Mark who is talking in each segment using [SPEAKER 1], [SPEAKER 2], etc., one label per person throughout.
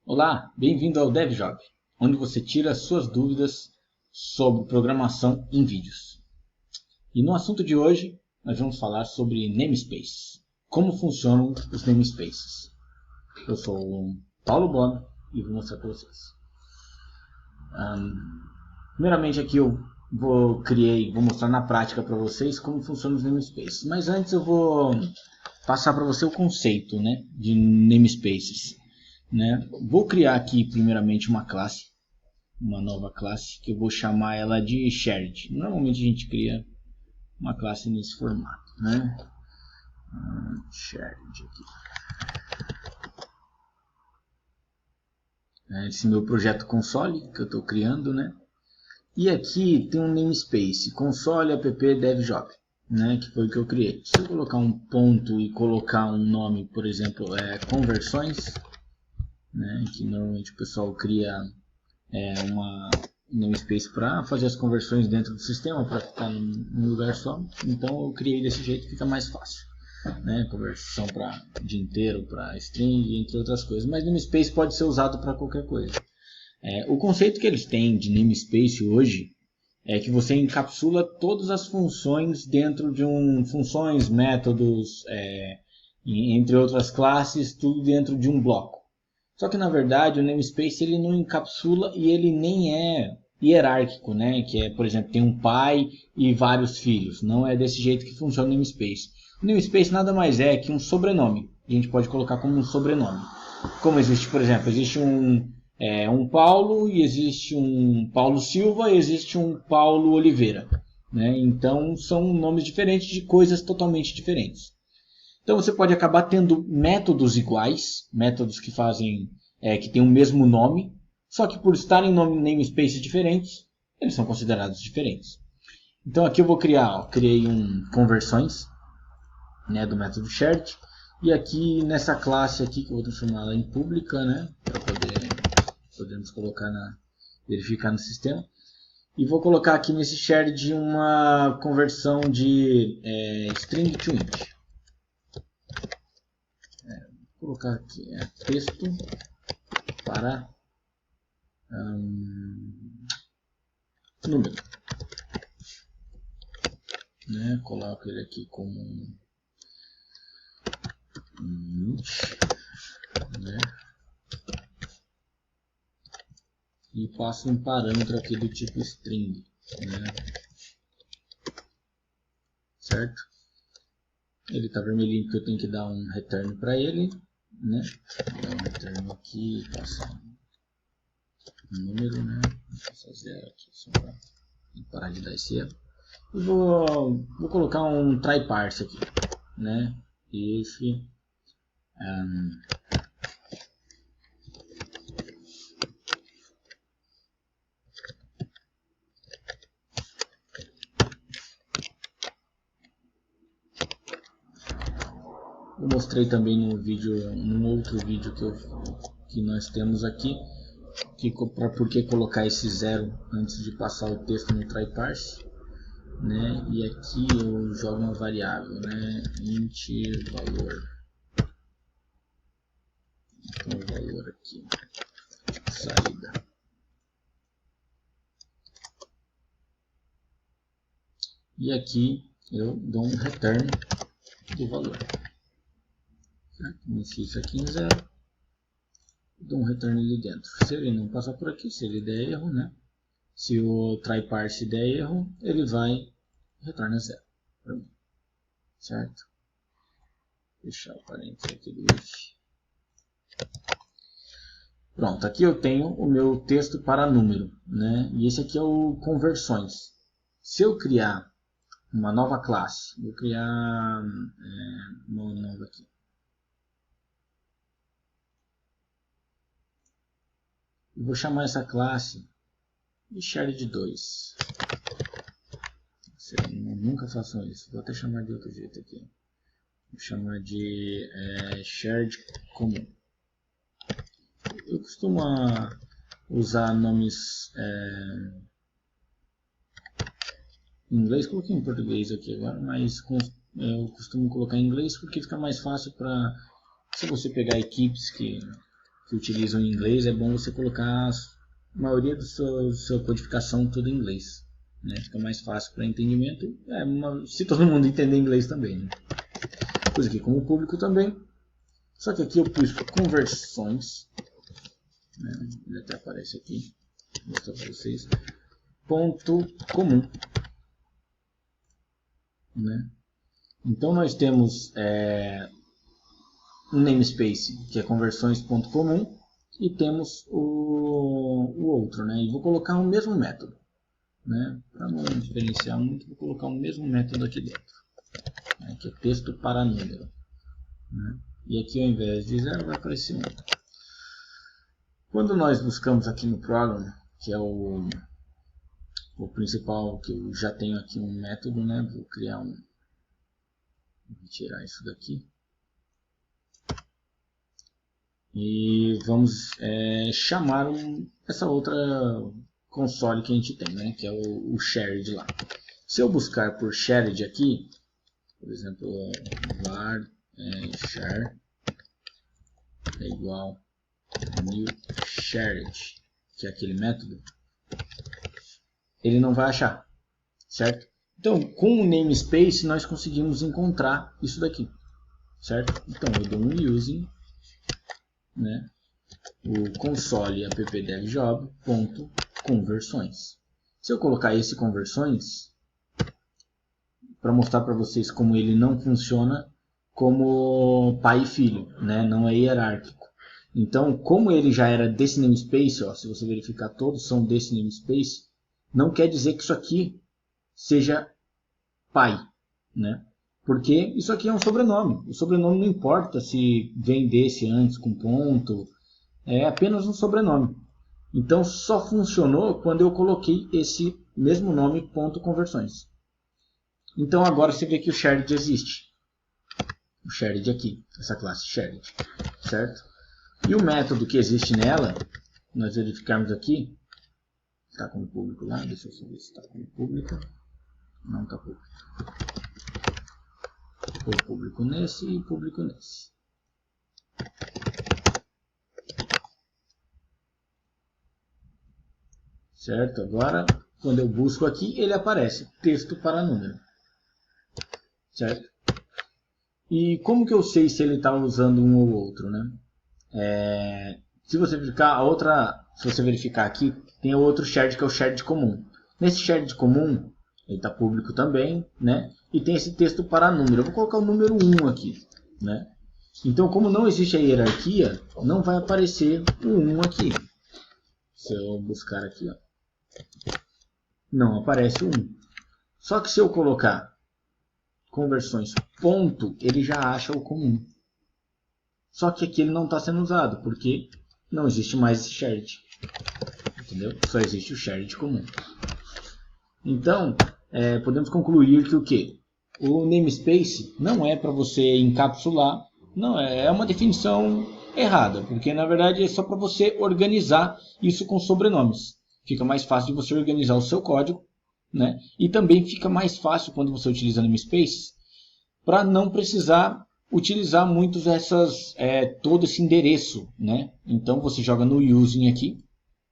[SPEAKER 1] Olá, bem-vindo ao DevJob, onde você tira suas dúvidas sobre programação em vídeos. E no assunto de hoje, nós vamos falar sobre namespaces. Como funcionam os namespaces. Eu sou o Paulo Bono e vou mostrar para vocês. Primeiramente aqui eu vou mostrar na prática para vocês como funcionam os namespaces. Mas antes eu vou passar para você o conceito, de namespaces. Vou criar aqui primeiramente uma classe, uma nova classe, que eu vou chamar ela de shared. Normalmente a gente cria uma classe nesse formato, shared aqui. Esse meu projeto console que eu estou criando, E aqui tem um namespace, console app devjob, que foi o que eu criei. Se eu colocar um ponto e colocar um nome, por exemplo, conversões, que normalmente o pessoal cria uma namespace para fazer as conversões dentro do sistema, para ficar num lugar só. Então eu criei desse jeito, fica mais fácil. Conversão de inteiro para string, entre outras coisas. Mas namespace pode ser usado para qualquer coisa. O conceito que eles têm de namespace hoje é que você encapsula todas as funções dentro de funções, métodos, entre outras classes, tudo dentro de um bloco. Só que na verdade o namespace ele não encapsula e ele nem é hierárquico, que é, por exemplo, tem um pai e vários filhos. Não é desse jeito que funciona o namespace. O namespace nada mais é que um sobrenome. A gente pode colocar como um sobrenome. Como existe, por exemplo, existe um Paulo e existe um Paulo Silva e existe um Paulo Oliveira. Então são nomes diferentes de coisas totalmente diferentes. Então você pode acabar tendo métodos iguais, métodos que que têm o mesmo nome, só que por estarem em namespaces diferentes, eles são considerados diferentes. Então aqui eu vou criei conversões, do método shared, e aqui nessa classe aqui que eu vou transformar ela em pública, para podermos verificar no sistema. E vou colocar aqui nesse shared uma conversão de string to int. Vou colocar aqui texto para número. Coloco ele aqui como int, e passo um parâmetro aqui do tipo string, certo? Ele está vermelhinho porque eu tenho que dar um return para ele, Vou dar um return aqui, passar um número, Vou passar 0 aqui só para parar de dar esse erro. E vou colocar um try parse aqui, if eu mostrei também num outro vídeo que nós temos aqui, por que colocar esse 0 antes de passar o texto no try parse, e aqui eu jogo uma variável, int valor. Então o valor aqui, saída. E aqui eu dou um return do valor. Inicio isso aqui em 0. Dou um return ali dentro. Se ele não passar por aqui, se ele der erro, se o try parse der erro, ele vai retornar 0 para mim, certo? Fechar o parênteses aqui do if. Pronto, aqui eu tenho o meu texto para número, E esse aqui é o conversões. Se eu criar uma nova classe, vou criar uma nova aqui. Eu vou chamar essa classe de shared 2. Nunca façam isso, vou até chamar de outro jeito aqui. Vou chamar de shared comum. Eu costumo usar nomes em inglês, coloquei em português aqui agora, mas eu costumo colocar em inglês porque fica mais fácil para, se você pegar equipes que que utilizam em inglês, é bom você colocar a maioria da sua codificação tudo em inglês, né? Fica mais fácil para entendimento, se todo mundo entender inglês também, né? Pus aqui como público também, só que aqui eu pus conversões, né? Ele até aparece aqui, vou mostrar para vocês, ponto comum, né? Então nós temos um namespace que é conversões.comum e temos o outro, né? E vou colocar o mesmo método, né? Para não diferenciar muito, vou colocar o mesmo método aqui dentro, né? Que é texto para número, né? E aqui ao invés de 0 vai aparecer 1. Quando nós buscamos aqui no program, que é o principal, que eu já tenho aqui um método, né? Vou criar vou tirar isso daqui. E vamos chamar essa outra console que a gente tem, né? Que é o shared lá. Se eu buscar por shared aqui, por exemplo, var share é igual new shared, que é aquele método, ele não vai achar, certo? Então, com o namespace nós conseguimos encontrar isso daqui, certo? Então eu dou um using, né, o console app.devjob.conversões. Se eu colocar esse conversões, para mostrar para vocês como ele não funciona como pai e filho, né, não é hierárquico. Então, como ele já era desse namespace, ó, se você verificar, todos são desse namespace, não quer dizer que isso aqui seja pai, né? Porque isso aqui é um sobrenome. O sobrenome não importa se vem desse antes com ponto, é apenas um sobrenome. Então só funcionou quando eu coloquei esse mesmo nome ponto conversões. Então agora você vê que o shared existe. O shared aqui, essa classe shared, certo? E o método que existe nela, nós verificarmos aqui, está como público lá, deixa eu só ver se está como público. Não está público. Vou público nesse e público nesse. Certo? Agora, quando eu busco aqui, ele aparece. Texto para número. Certo? E como que eu sei se ele está usando um ou outro, né? Se você verificar aqui, tem o outro shared que é o shared comum. Nesse shared comum, ele está público também, né? E tem esse texto para número. Eu vou colocar o número 1 aqui, né? Então, como não existe a hierarquia, não vai aparecer o 1 aqui. Se eu buscar aqui, ó, não aparece o 1. Só que se eu colocar conversões ponto, ele já acha o comum. Só que aqui ele não está sendo usado, porque não existe mais esse shared. Entendeu? Só existe o shared comum. Então, podemos concluir que o quê? O namespace não é para você encapsular, não é uma definição errada, porque na verdade é só para você organizar isso com sobrenomes. Fica mais fácil de você organizar o seu código, né? E também fica mais fácil quando você utiliza namespace para não precisar utilizar muitos todo esse endereço, né? Então você joga no using aqui,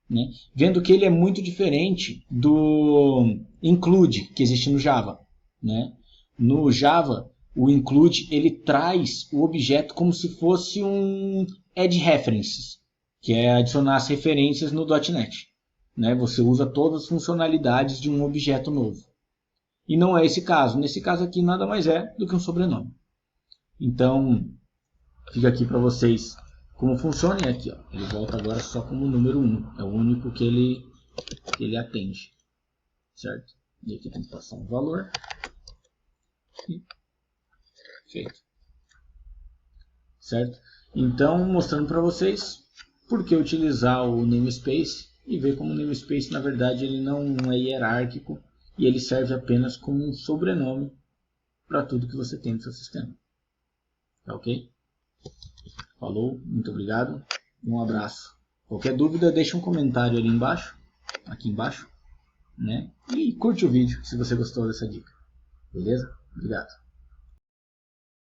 [SPEAKER 1] né? Vendo que ele é muito diferente do include que existe no Java, né? No Java, o include ele traz o objeto como se fosse um add references, que é adicionar as referências no .NET, né? Você usa todas as funcionalidades de um objeto novo. E não é esse caso. Nesse caso aqui nada mais é do que um sobrenome. Então, fica aqui para vocês como funciona. E aqui, ó, ele volta agora só como número 1. É o único que ele atende. Certo? E aqui tem que passar um valor. E feito. Certo? Então, mostrando para vocês por que utilizar o namespace e ver como o namespace, na verdade, ele não é hierárquico e ele serve apenas como um sobrenome para tudo que você tem no seu sistema. Tá ok? Falou, muito obrigado, um abraço. Qualquer dúvida, deixa um comentário ali embaixo, aqui embaixo, né? E curte o vídeo se você gostou dessa dica. Beleza? Obrigado.